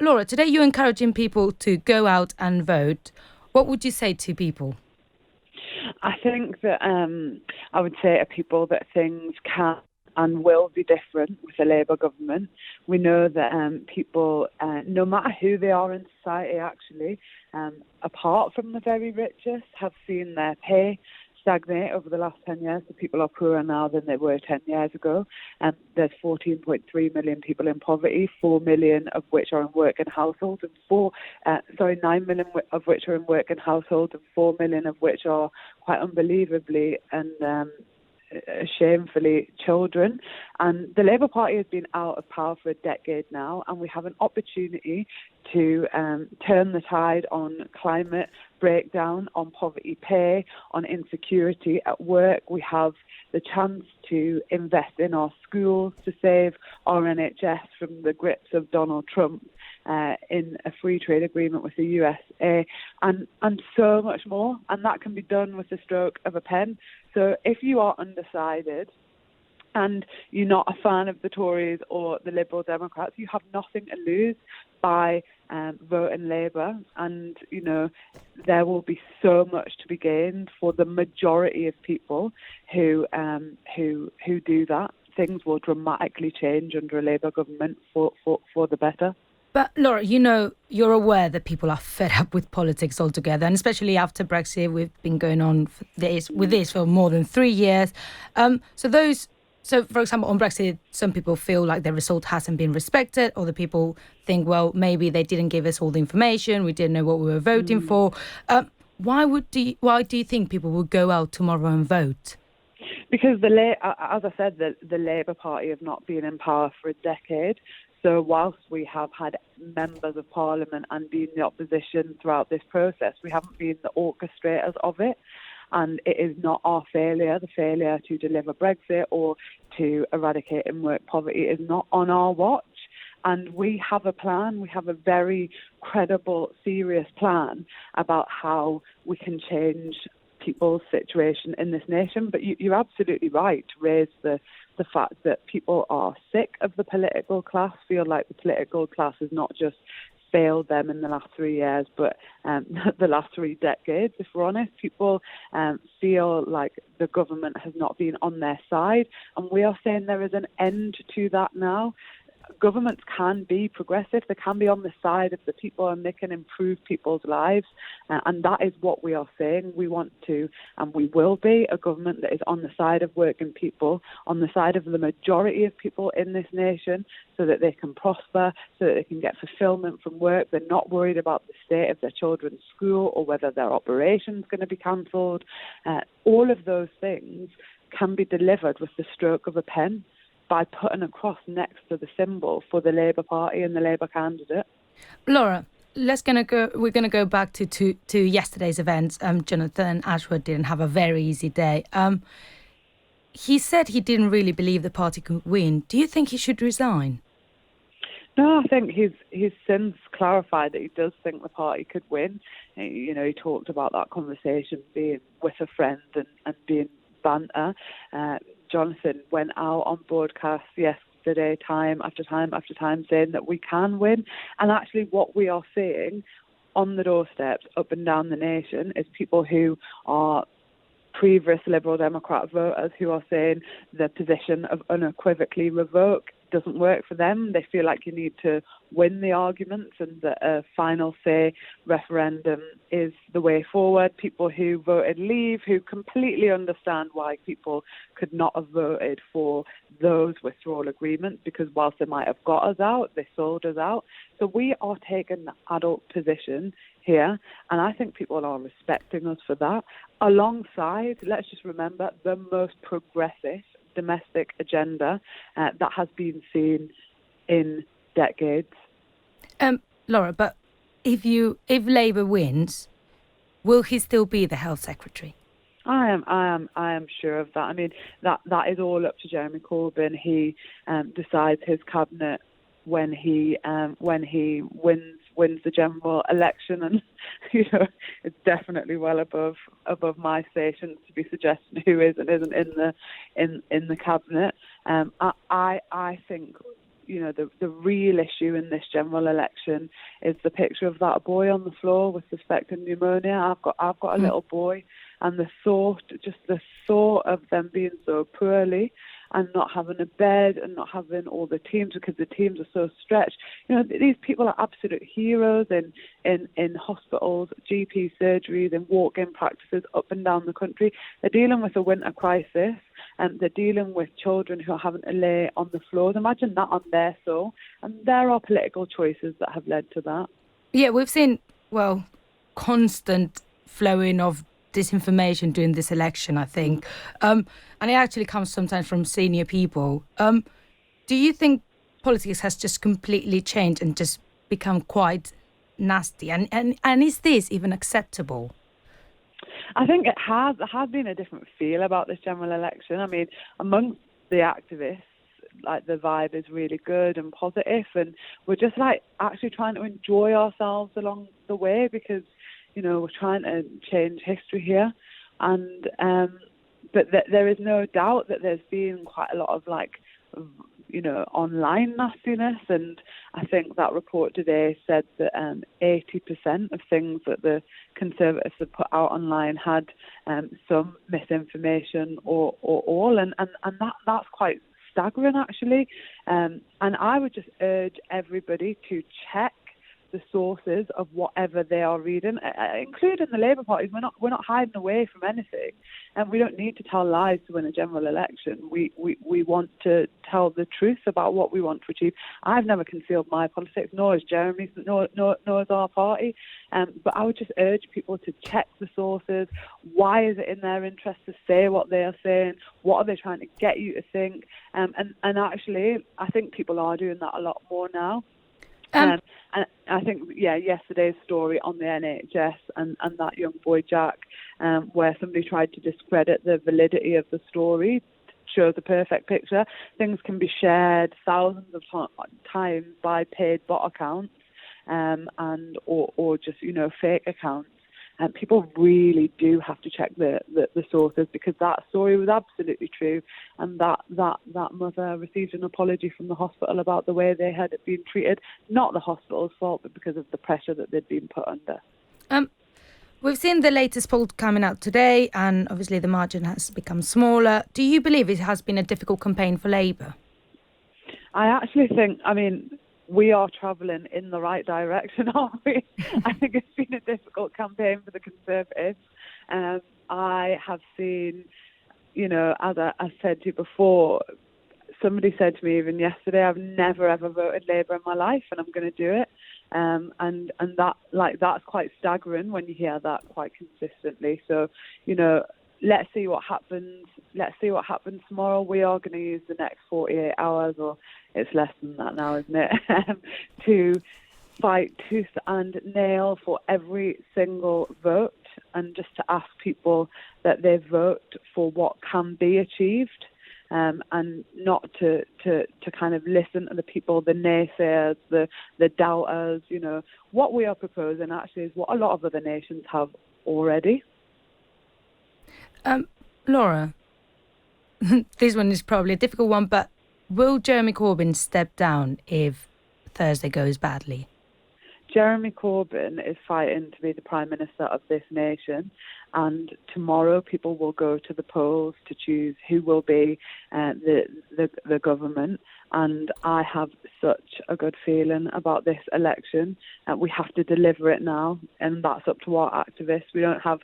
Laura, today you're encouraging people to go out and vote. What would you say to people? I think that I would say to people that things can and will be different with a Labour government. We know that people, no matter who they are in society actually, apart from the very richest, have seen their pay stagnate over the last 10 years. So people are poorer now than they were 10 years ago. There's 14.3 million people in poverty, 4 million of which are in working households, and 9 million of which are in working households, and 4 million of which are quite unbelievably and shamefully children. And the Labour Party has been out of power for a decade now, and we have an opportunity to turn the tide on climate breakdown, on poverty pay, on insecurity at work. We have the chance to invest in our schools, to save our NHS from the grips of Donald Trump in a free trade agreement with the USA, and so much more. And that can be done with the stroke of a pen. So if you are undecided and you're not a fan of the Tories or the Liberal Democrats, you have nothing to lose by voting Labour. And, you know, there will be so much to be gained for the majority of people who do that. Things will dramatically change under a Labour government for the better. But Laura, you know, you're aware that people are fed up with politics altogether, and especially after Brexit, we've been going on with this for more than 3 years. So, for example, on Brexit, some people feel like the result hasn't been respected. Other people think, well, maybe they didn't give us all the information. We didn't know what we were voting for. Why do you think people will go out tomorrow and vote? Because, as I said, the Labour Party have not been in power for a decade. So whilst we have had members of Parliament and been the opposition throughout this process, we haven't been the orchestrators of it. And it is not our failure. The failure to deliver Brexit or to eradicate in-work poverty is not on our watch. And we have a plan. We have a very credible, serious plan about how we can change people's situation in this nation. But you're absolutely right to raise the fact that people are sick of the political class, feel like the political class has not just failed them in the last 3 years, but the last 3 decades, if we're honest. People feel like the government has not been on their side, and we are saying there is an end to that now. Governments can be progressive, they can be on the side of the people, and they can improve people's lives, and that is what we are saying. We want to, and we will be, a government that is on the side of working people, on the side of the majority of people in this nation, so that they can prosper, so that they can get fulfilment from work. They're not worried about the state of their children's school or whether their operation's going to be cancelled. All of those things can be delivered with the stroke of a pen, by putting a cross next to the symbol for the Labour Party and the Labour candidate. Laura, we're going to go back to yesterday's events. Jonathan Ashworth didn't have a very easy day. He said he didn't really believe the party could win. Do you think he should resign? No, I think he's since clarified that he does think the party could win. You know, he talked about that conversation being with a friend and being banter. Jonathan went out on broadcast yesterday, time after time after time, saying that we can win. And actually what we are seeing on the doorsteps up and down the nation is people who are previous Liberal Democrat voters who are saying the position of unequivocally revoke doesn't work for them. They feel like you need to win the arguments and that a final say referendum is the way forward. People who voted leave, who completely understand why people could not have voted for those withdrawal agreements, because whilst they might have got us out, they sold us out. So we are taking the adult position here, and I think people are respecting us for that. Alongside, let's just remember, the most progressive domestic agenda that has been seen in decades. Laura, but if Labour wins, will he still be the health secretary? I am sure of that. I mean, that is all up to Jeremy Corbyn. He decides his cabinet when he wins the general election, and you know, it's definitely well above my station to be suggesting who is and isn't in the cabinet. I think, the real issue in this general election is the picture of that boy on the floor with suspected pneumonia. I've got a little boy, and the thought of them being so poorly and not having a bed and not having all the teams, because the teams are so stretched. These people are absolute heroes in hospitals, GP surgeries, in walk-in practices up and down the country. They're dealing with a winter crisis, and they're dealing with children who are having to lay on the floors. Imagine that on their soul. And there are political choices that have led to that. Yeah, we've seen, constant flowing of disinformation during this election, I think. And it actually comes sometimes from senior people. Do you think politics has just completely changed and just become quite nasty? And is this even acceptable? I think it has. There has been a different feel about this general election. I mean, amongst the activists, like, the vibe is really good and positive, and we're just actually trying to enjoy ourselves along the way, because we're trying to change history here. And but there is no doubt that there's been quite a lot of online nastiness, and I think that report today said that 80% of things that the Conservatives have put out online had some misinformation or all, and that's quite staggering, actually. And I would just urge everybody to check the sources of whatever they are reading, including the Labour Party. We're not hiding away from anything, and we don't need to tell lies to win a general election. We want to tell the truth about what we want to achieve. I've never concealed my politics, nor has Jeremy, nor has our party. But I would just urge people to check the sources. Why is it in their interest to say what they are saying? What are they trying to get you to think? And actually, I think people are doing that a lot more now. And I think, yesterday's story on the NHS and that young boy Jack, where somebody tried to discredit the validity of the story, shows a perfect picture. Things can be shared thousands of times by paid bot accounts, or just fake accounts. And people really do have to check the sources, because that story was absolutely true, and that mother received an apology from the hospital about the way they had been treated. Not the hospital's fault, but because of the pressure that they'd been put under. We've seen the latest poll coming out today, and obviously the margin has become smaller. Do you believe it has been a difficult campaign for Labour? I actually think, we are travelling in the right direction, aren't we? I think it's been a difficult campaign for the Conservatives. I have seen, as I said to you before, somebody said to me even yesterday, I've never ever voted Labour in my life, and I'm going to do it. And that's quite staggering when you hear that quite consistently. So, let's see what happens. Let's see what happens tomorrow. We are going to use the next 48 hours, or it's less than that now, isn't it, to fight tooth and nail for every single vote, and just to ask people that they vote for what can be achieved, and not to kind of listen to the people, the naysayers, the doubters. What we are proposing actually is what a lot of other nations have already. Laura, this one is probably a difficult one, but will Jeremy Corbyn step down if Thursday goes badly? Jeremy Corbyn is fighting to be the Prime Minister of this nation, and tomorrow people will go to the polls to choose who will be the government. And I have such a good feeling about this election. We have to deliver it now, and that's up to our activists. We don't have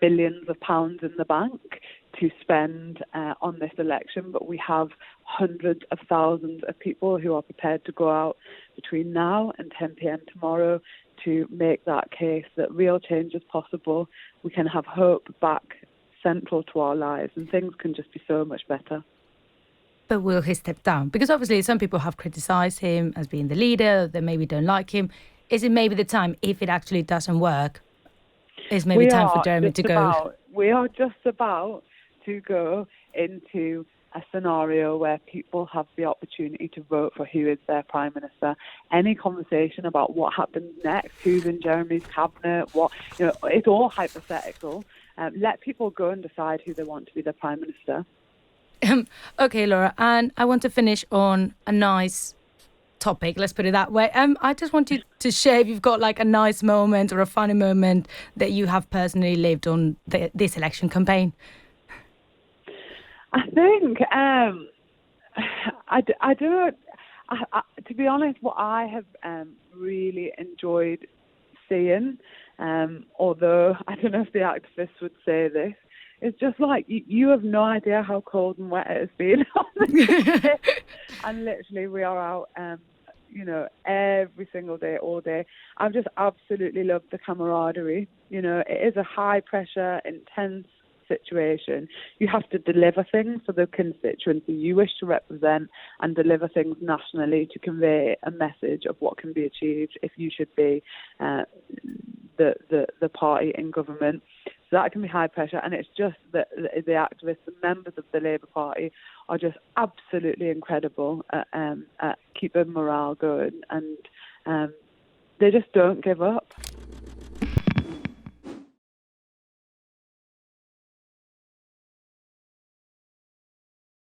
millions of pounds in the bank to spend on this election, but we have hundreds of thousands of people who are prepared to go out between now and 10 p.m. tomorrow to make that case that real change is possible. We can have hope back central to our lives, and things can just be so much better. But will he step down? Because obviously some people have criticised him as being the leader, they maybe don't like him. Is it maybe the time, if it actually doesn't work, is maybe time for Jeremy to go? We are just about to go into a scenario where people have the opportunity to vote for who is their Prime Minister. Any conversation about what happens next, who's in Jeremy's cabinet, it's all hypothetical. Let people go and decide who they want to be their Prime Minister. Okay, Laura, and I want to finish on a nice topic, let's put it that way. I just want you to share if you've got like a nice moment or a funny moment that you have personally lived on this election campaign. I think to be honest, what I have really enjoyed seeing, although I don't know if the activists would say this, it's just like you have no idea how cold and wet it has been on this day. And literally we are out, every single day, all day. I've just absolutely loved the camaraderie. It is a high pressure, intense situation. You have to deliver things for the constituency you wish to represent and deliver things nationally to convey a message of what can be achieved if you should be the party in government. So that can be high pressure, and it's just that the activists, the members of the Labour Party are just absolutely incredible at keeping morale going, and they just don't give up.